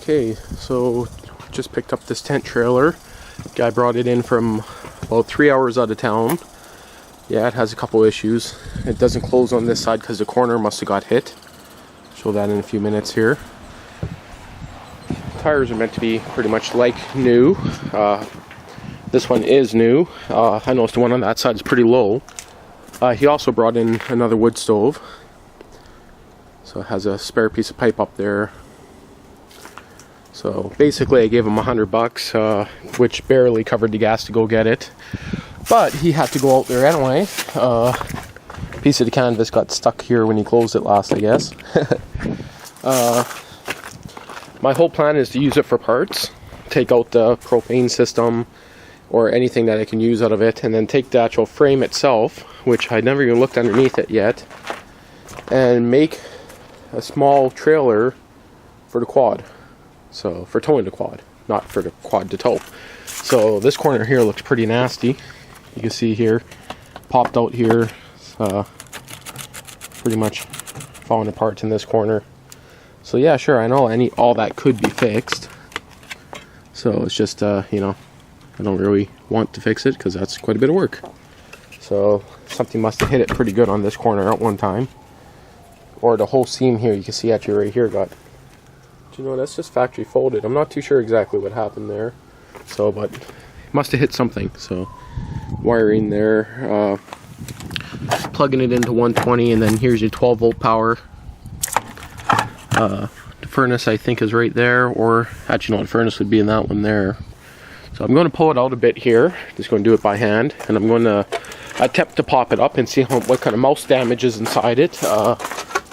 Okay, so just picked up this tent trailer. Guy brought it in from about 3 hours out of town. Yeah, it has a couple issues. It doesn't close on this side because the corner must have got hit. Show that in a few minutes here. Tires are meant to be pretty much like new. This one is new. I noticed the one on that side is pretty low. He also brought in another wood stove. So it has a spare piece of pipe up there. So basically I gave him $100, which barely covered the gas to go get it. But he had to go out there anyway. Piece of the canvas got stuck here when he closed it last, I guess. My whole plan is to use it for parts. Take out the propane system or anything that I can use out of it, and then take the actual frame itself, which I never even looked underneath it yet, and make a small trailer for the quad. So for towing the quad, not for the quad to tow. So this corner here looks pretty nasty. You can see here, popped out here, pretty much falling apart in this corner. So yeah, sure, I know all that could be fixed. So it's just, you know, I don't really want to fix it because that's quite a bit of work. So something must have hit it pretty good on this corner at one time. Or the whole seam here, you can see actually right here got, you know, that's just factory folded. I'm not too sure exactly what happened there. So, but it must have hit something. So wiring there, plugging it into 120, and then here's your 12 volt power. The furnace I think is right there, or actually no, the furnace would be in that one there. So I'm going to pull it out a bit here, just going to do it by hand, and I'm going to attempt to pop it up and see what kind of mouse damage is inside it.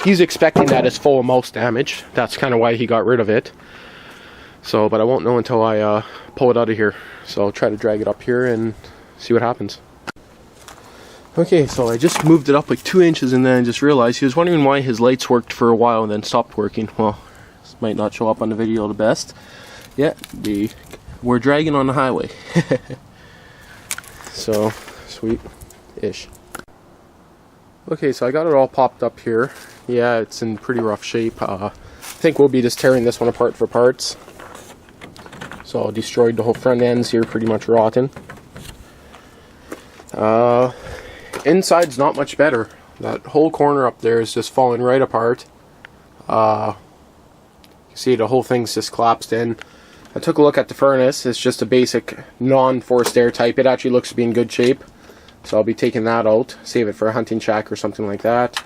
He's expecting that it's full of mouse damage. That's kind of why he got rid of it. So, but I won't know until I pull it out of here. So I'll try to drag it up here and see what happens. Okay, so I just moved it up like 2 inches, and then I just realized he was wondering why his lights worked for a while and then stopped working. Well, this might not show up on the video the best. Yeah, we're dragging on the highway. So, sweet-ish. Okay, so I got it all popped up here. Yeah, it's in pretty rough shape. I think we'll be just tearing this one apart for parts. So I destroyed the whole front ends here, pretty much rotten. Inside's not much better. That whole corner up there is just falling right apart. You see the whole thing's just collapsed in. I took a look at the furnace. It's just a basic non-forced air type. It actually looks to be in good shape. So I'll be taking that out, save it for a hunting shack or something like that.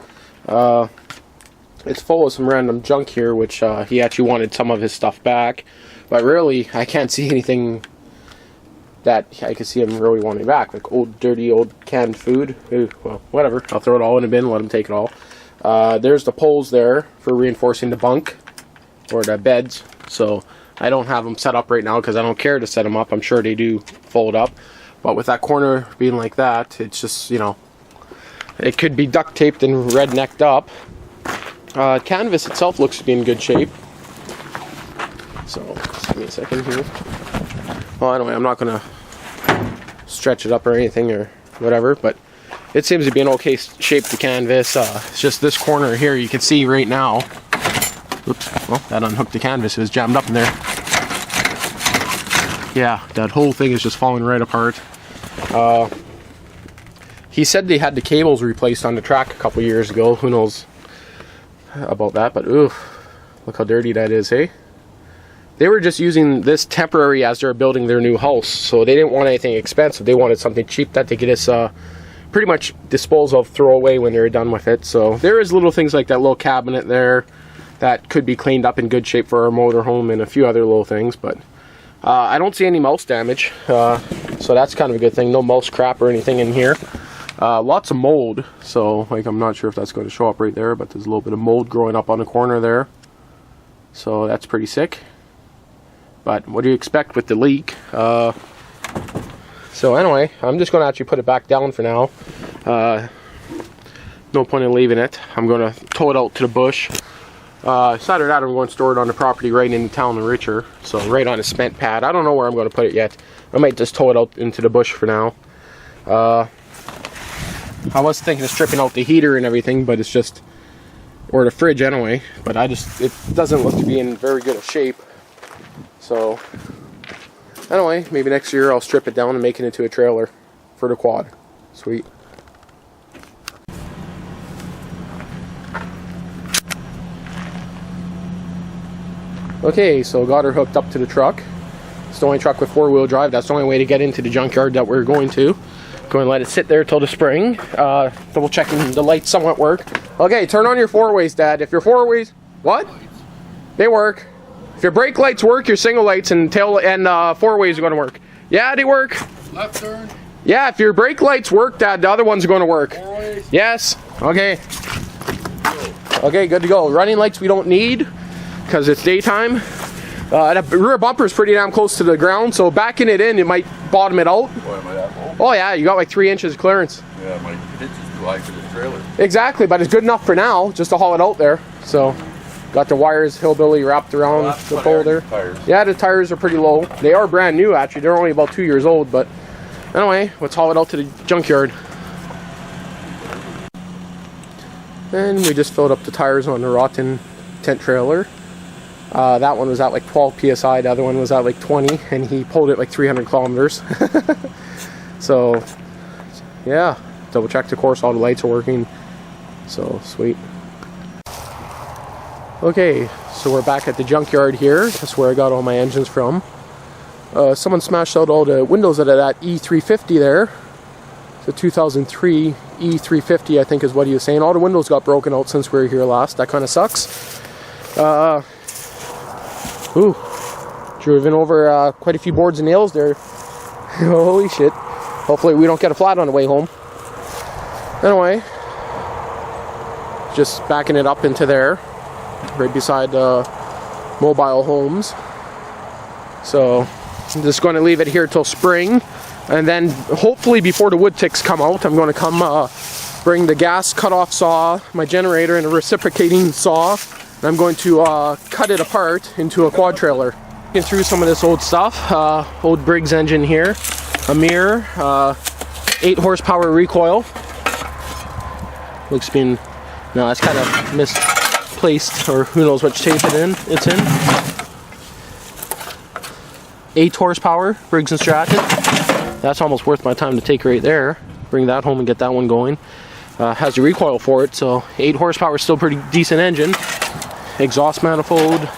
It's full of some random junk here, which he actually wanted some of his stuff back. But really, I can't see anything that I could see him really wanting back. Like old, dirty, old canned food. Ooh, well, whatever. I'll throw it all in a bin and let him take it all. There's the poles there for reinforcing the bunk, or the beds. So I don't have them set up right now because I don't care to set them up. I'm sure they do fold up. But with that corner being like that, it's just, you know, it could be duct taped and rednecked up. Canvas itself looks to be in good shape. So, just give me a second here. Well, anyway, I'm not going to stretch it up or anything or whatever, but it seems to be in okay shape, the canvas. It's just this corner here, you can see right now. Oops, well, that unhooked the canvas. It was jammed up in there. Yeah, that whole thing is just falling right apart. He said they had the cables replaced on the track a couple years ago. Who knows about that, but ooh, look how dirty that is, hey? They were just using this temporary as they're building their new house, so they didn't want anything expensive. They wanted something cheap that they could just pretty much dispose of, throw away when they're done with it. So there is little things like that little cabinet there that could be cleaned up in good shape for our motorhome, and a few other little things, but I don't see any mouse damage, so that's kind of a good thing. No mouse crap or anything in here. Lots of mold, so like I'm not sure if that's going to show up right there, but there's a little bit of mold growing up on the corner there. So that's pretty sick. But what do you expect with the leak? So anyway, I'm just going to actually put it back down for now. No point in leaving it. I'm going to tow it out to the bush. Aside of that, I'm going to store it on the property right in the town of Richer, so right on a cement pad. I don't know where I'm going to put it yet. I might just tow it out into the bush for now. I was thinking of stripping out the heater and everything, but it's just, or the fridge anyway, but it doesn't look to be in very good of shape. So anyway, maybe next year I'll strip it down and make it into a trailer for the quad. Sweet. Okay, so got her hooked up to the truck. It's the only truck with 4-wheel drive. That's the only way to get into the junkyard that we're going to. Going to let it sit there till the spring. Double checking the lights somewhat work. Okay, turn on your 4-ways, Dad. If your 4-ways, what? They work. If your brake lights work, your single lights and tail and 4-ways are going to work. Yeah, they work. Left turn. Yeah, if your brake lights work, Dad, the other ones are going to work. 4-ways. Yes. Okay. Okay, good to go. Running lights we don't need because it's daytime. The rear bumper is pretty damn close to the ground, so backing it in, it might bottom it out. Oh yeah, you got like 3 inches clearance. Yeah, my pitch is too high for this trailer. Exactly, but it's good enough for now, just to haul it out there. So, got the wires hillbilly wrapped around the pole there. Yeah, the tires are pretty low. They are brand new actually. They're only about 2 years old, but anyway, let's haul it out to the junkyard. And we just filled up the tires on the rotten tent trailer. That one was at like 12 psi, the other one was at like 20, and he pulled it like 300 kilometers. So, yeah, double checked, of course, all the lights are working. So, sweet. Okay, so we're back at the junkyard here. That's where I got all my engines from. Someone smashed out all the windows out of that E350 there. The 2003 E350, I think is what he was saying. All the windows got broken out since we were here last. That kind of sucks. Ooh, driven over quite a few boards and nails there. Holy shit. Hopefully we don't get a flat on the way home. Anyway, just backing it up into there, right beside mobile homes. So I'm just going to leave it here till spring, and then hopefully before the wood ticks come out, I'm going to come bring the gas cutoff saw, my generator, and a reciprocating saw. I'm going to cut it apart into a quad trailer. Looking through some of this old stuff, old Briggs engine here, a mirror, 8 horsepower recoil. Looks been, no, that's kind of misplaced, or who knows what tape it's in. 8 horsepower, Briggs & Stratton. That's almost worth my time to take right there. Bring that home and get that one going. Has the recoil for it, so 8 horsepower is still pretty decent engine. Exhaust manifold,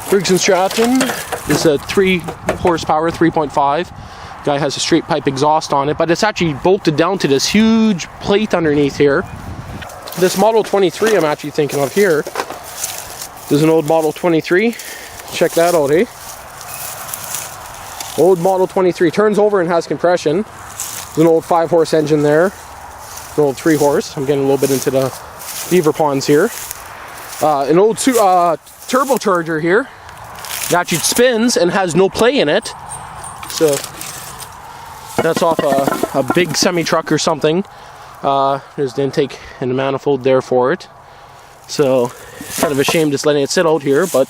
Briggs & Stratton. This is a 3 horsepower, 3.5. Guy has a straight pipe exhaust on it, but it's actually bolted down to this huge plate underneath here. This Model 23 I'm actually thinking of here. There's an old Model 23. Check that out, eh? Old Model 23. Turns over and has compression. There's an old 5-horse engine there. An old 3-horse. I'm getting a little bit into the beaver ponds here. An old turbocharger here that actually spins and has no play in it. So that's off a big semi-truck or something. There's the intake and the manifold there for it. So kind of a shame just letting it sit out here, but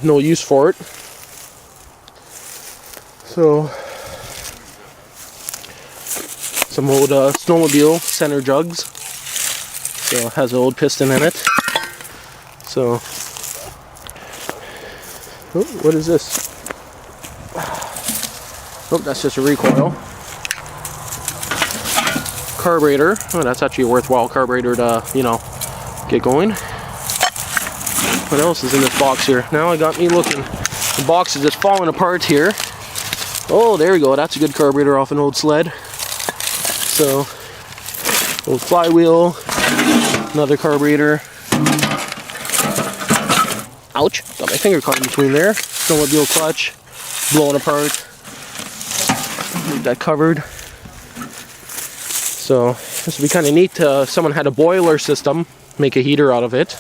no use for it. So some old snowmobile center jugs. So it has an old piston in it. So, oh, what is this? Oh, that's just a recoil. Carburetor. Oh, that's actually a worthwhile carburetor to, you know, get going. What else is in this box here? Now it got me looking. The box is just falling apart here. Oh, there we go. That's a good carburetor off an old sled. So, old flywheel. Another carburetor. Ouch, got my finger caught in between there. Snowmobile clutch, blowing apart. Leave that covered. So this would be kind of neat if someone had a boiler system, make a heater out of it.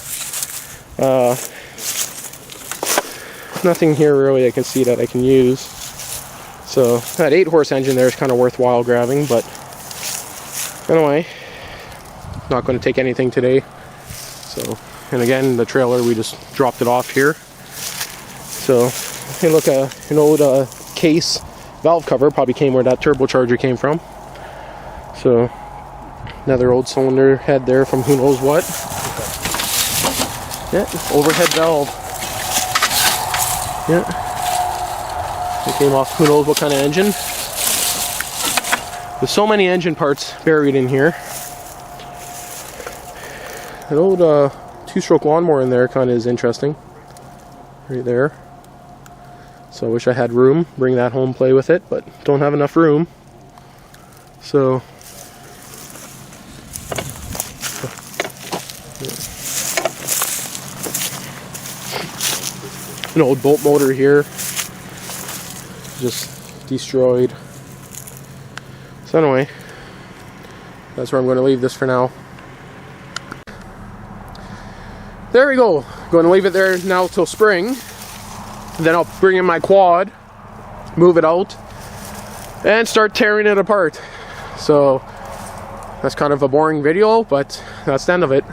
Nothing here really I can see that I can use. So that 8-horse engine there is kind of worthwhile grabbing, but anyway, not going to take anything today. So. And again, the trailer, we just dropped it off here. So, hey, look, an old case valve cover probably came where that turbocharger came from. So, another old cylinder head there from who knows what. Yeah, overhead valve. Yeah, It came off who knows what kind of engine. There's so many engine parts buried in here. An old two-stroke lawnmower in there kind of is interesting. Right there. So I wish I had room. Bring that home, play with it, but don't have enough room. So an old bolt motor here, just destroyed. So anyway, that's where I'm going to leave this for now. There we go. Going to leave it there now till spring. Then I'll bring in my quad, move it out, and start tearing it apart. So that's kind of a boring video, but that's the end of it.